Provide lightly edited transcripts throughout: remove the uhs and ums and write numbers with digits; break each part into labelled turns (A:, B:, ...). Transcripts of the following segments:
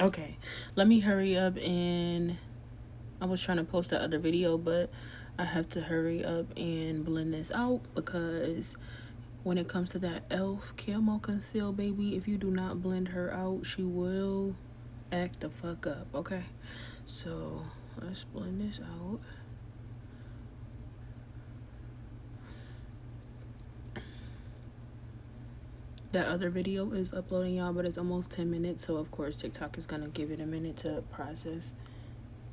A: Okay, let me hurry up, and I was trying to post that other video, but I have to hurry up and blend this out because when it comes to that e.l.f. Camo Conceal, baby, if you do not blend her out, she will act the fuck up, okay? So let's blend this out. That other video is uploading, y'all, but it's almost 10 minutes, so of course TikTok is gonna give it a minute to process,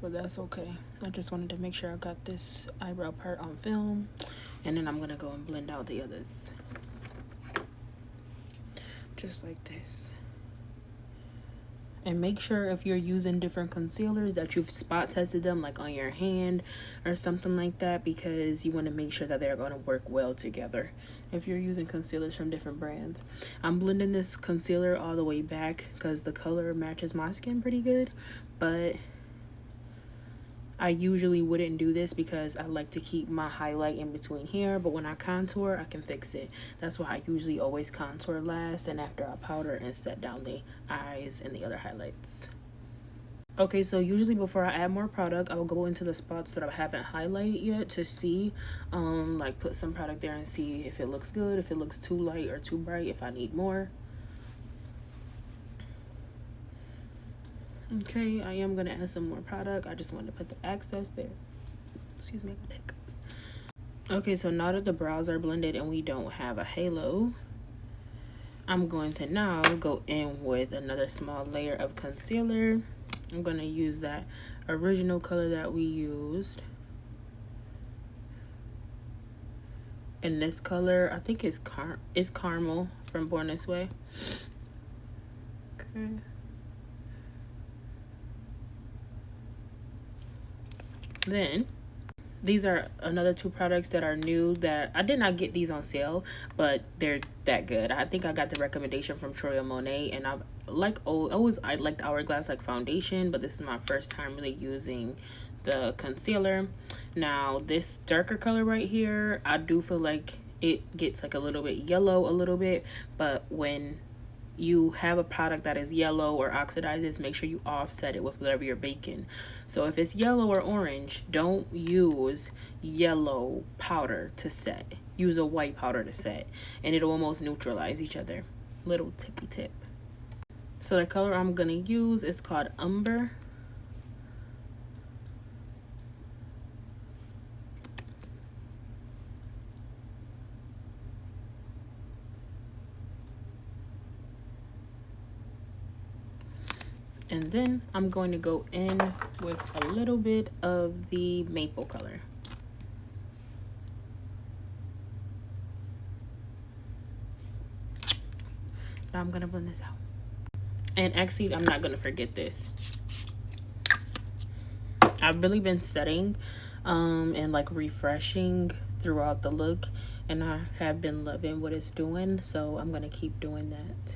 A: but that's okay. I just wanted to make sure I got this eyebrow part on film, and then I'm gonna go and blend out the others just like this. And make sure if you're using different concealers that you've spot tested them, like on your hand or something like that, because you want to make sure that they're going to work well together if you're using concealers from different brands. I'm blending this concealer all the way back because the color matches my skin pretty good, but I usually wouldn't do this because I like to keep my highlight in between here, but when I contour, I can fix it. That's why I usually always contour last and after I powder and set down the eyes and the other highlights. Okay, so usually before I add more product, I will go into the spots that I haven't highlighted yet to see, like put some product there and see if it looks good, if it looks too light or too bright, if I need more. Okay, I am gonna add some more product. I just wanted to put the excess there. Excuse me. Okay, so now that the brows are blended and we don't have a halo, I'm going to now go in with another small layer of concealer. I'm gonna use that original color that we used. And this color, I think it's caramel from Born This Way. Okay. Then these are another two products that are new that I did not get these on sale, but they're that good. I think I got the recommendation from Troya Monet, and I liked Hourglass like foundation, but this is my first time really using the concealer. Now this darker color right here, I do feel like it gets like a little bit yellow a little bit, but when you have a product that is yellow or oxidizes, make sure you offset it with whatever you're baking. So if it's yellow or orange, don't use yellow powder to set. Use a white powder to set, and it'll almost neutralize each other. Little tippy tip. So the color I'm gonna use is called Umber. And then I'm going to go in with a little bit of the maple color. Now I'm gonna blend this out. And actually, I'm not gonna forget this. I've really been setting and like refreshing throughout the look, and I have been loving what it's doing, so I'm gonna keep doing that.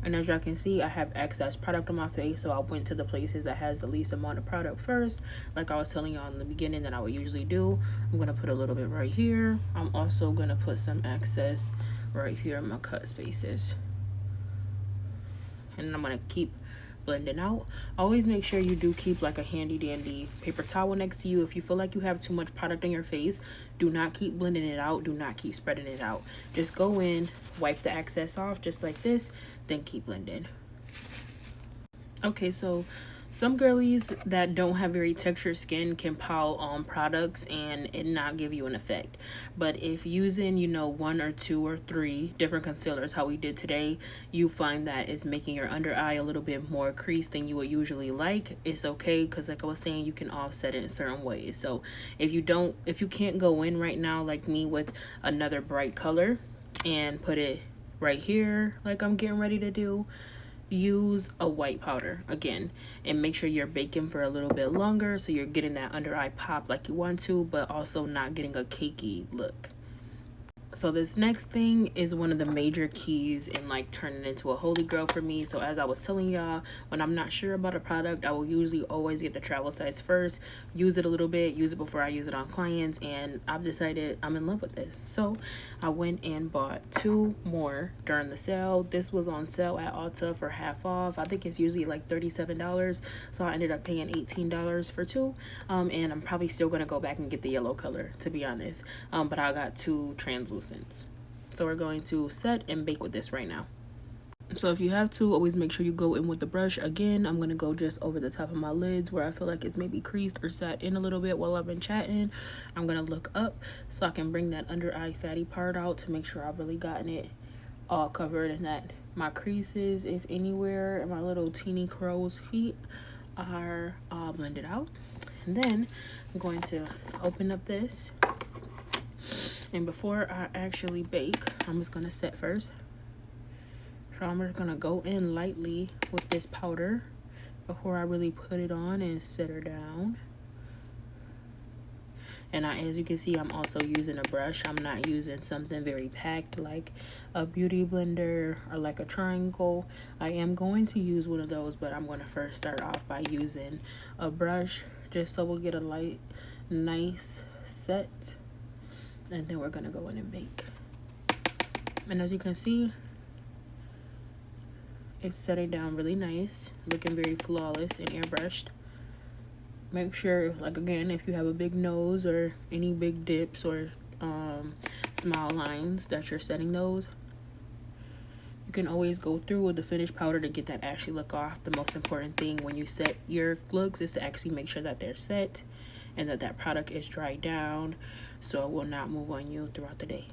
A: And as y'all can see, I have excess product on my face, so I went to the places that has the least amount of product first, like I was telling y'all in the beginning that I would usually do. I'm gonna put a little bit right here. I'm also gonna put some excess right here in my cut spaces, and I'm gonna keep blending out. Always make sure you do keep like a handy dandy paper towel next to you. If you feel like you have too much product on your face, do not keep blending it out, do not keep spreading it out. Just go in, wipe the excess off just like this, then keep blending. Okay, so some girlies that don't have very textured skin can pile on products and it not give you an effect. But if using, you know, 1 or 2 or 3 different concealers, how we did today, you find that it's making your under eye a little bit more creased than you would usually like, it's okay, because like I was saying, you can offset it in certain ways. So if you can't go in right now like me with another bright color and put it right here like I'm getting ready to do, use a white powder again, and make sure you're baking for a little bit longer so you're getting that under eye pop like you want to, but also not getting a cakey look. So this next thing is one of the major keys in like turning into a holy grail for me. So as I was telling y'all, when I'm not sure about a product, I will usually always get the travel size first, use it a little bit, use it before I use it on clients, and I've decided I'm in love with this. So I went and bought 2 more during the sale. This was on sale at Ulta for half off. I think it's usually like $37, so I ended up paying $18 for 2. And I'm probably still gonna go back and get the yellow color, to be honest. But I got 2 translucents. So we're going to set and bake with this right now. So if you have to, always make sure you go in with the brush. Again, I'm going to go just over the top of my lids where I feel like it's maybe creased or sat in a little bit while I've been chatting. I'm going to look up so I can bring that under eye fatty part out to make sure I've really gotten it all covered and that my creases, if anywhere, and my little teeny crow's feet are all blended out. And then I'm going to open up this. And before I actually bake, I'm just gonna set first. So I'm just gonna go in lightly with this powder before I really put it on and set her down. And as you can see, I'm also using a brush. I'm not using something very packed like a beauty blender or like a triangle. I am going to use one of those, but I'm going to first start off by using a brush just so we'll get a light, nice set. And then we're gonna go in and bake. And as you can see, it's setting down really nice, looking very flawless and airbrushed. Make sure, like again, if you have a big nose or any big dips or smile lines that you're setting those, you can always go through with the finished powder to get that ashy look off. The most important thing when you set your looks is to actually make sure that they're set and that that product is dried down so it will not move on you throughout the day.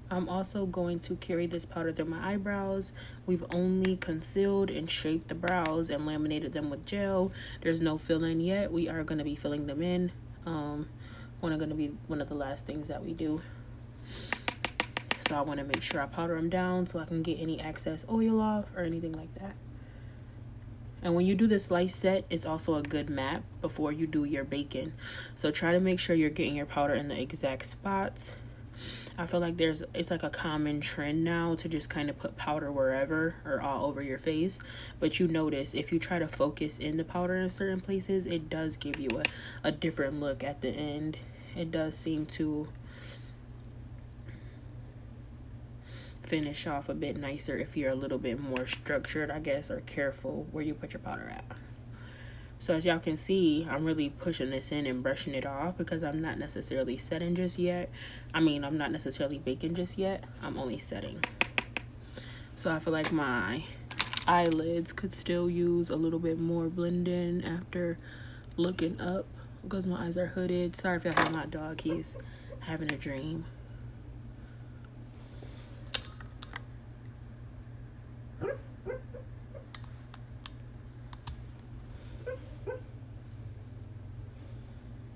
A: I'm also going to carry this powder through my eyebrows. We've only concealed and shaped the brows and laminated them with gel. There's no fill-in yet. We are going to be filling them in. Going to be one of the last things that we do. So I want to make sure I powder them down so I can get any excess oil off or anything like that. And when you do this light set, it's also a good map before you do your baking. So try to make sure you're getting your powder in the exact spots. I feel like it's like a common trend now to just kind of put powder wherever or all over your face. But you notice if you try to focus in the powder in certain places, it does give you a different look at the end. It does seem to finish off a bit nicer if you're a little bit more structured, I guess, or careful where you put your powder at. So as y'all can see, I'm really pushing this in and brushing it off because I'm not necessarily setting just yet. I mean, I'm not necessarily baking just yet. I'm only setting. So I feel like my eyelids could still use a little bit more blend in after looking up because my eyes are hooded. Sorry if y'all hear my dog, he's having a dream.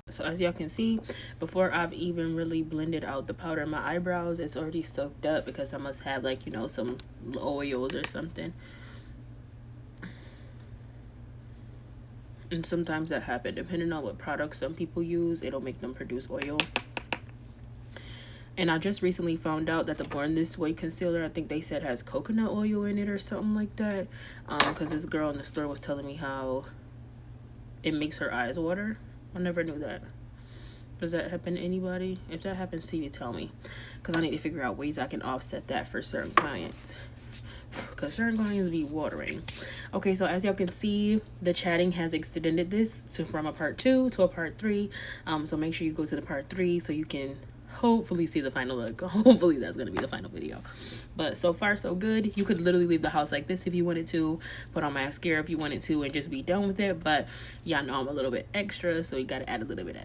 A: So as y'all can see, before I've even really blended out the powder in my eyebrows, it's already soaked up because I must have like, you know, some oils or something. And sometimes that happens, depending on what products some people use, it'll make them produce oil. And I just recently found out that the Born This Way concealer, I think they said has coconut oil in it or something like that. Because this girl in the store was telling me how it makes her eyes water. I never knew that. Does that happen to anybody? If that happens to you, tell me. Because I need to figure out ways I can offset that for certain clients. Because certain clients be watering. Okay, so as y'all can see, the chatting has extended this from a part 2 to a part 3. So make sure you go to the part 3 so you can hopefully see the final look. Hopefully that's going to be the final video. But so far so good. You could literally leave the house like this if you wanted to, put on mascara if you wanted to, and just be done with it. But y'all know I'm a little bit extra, so you got to add a little bit of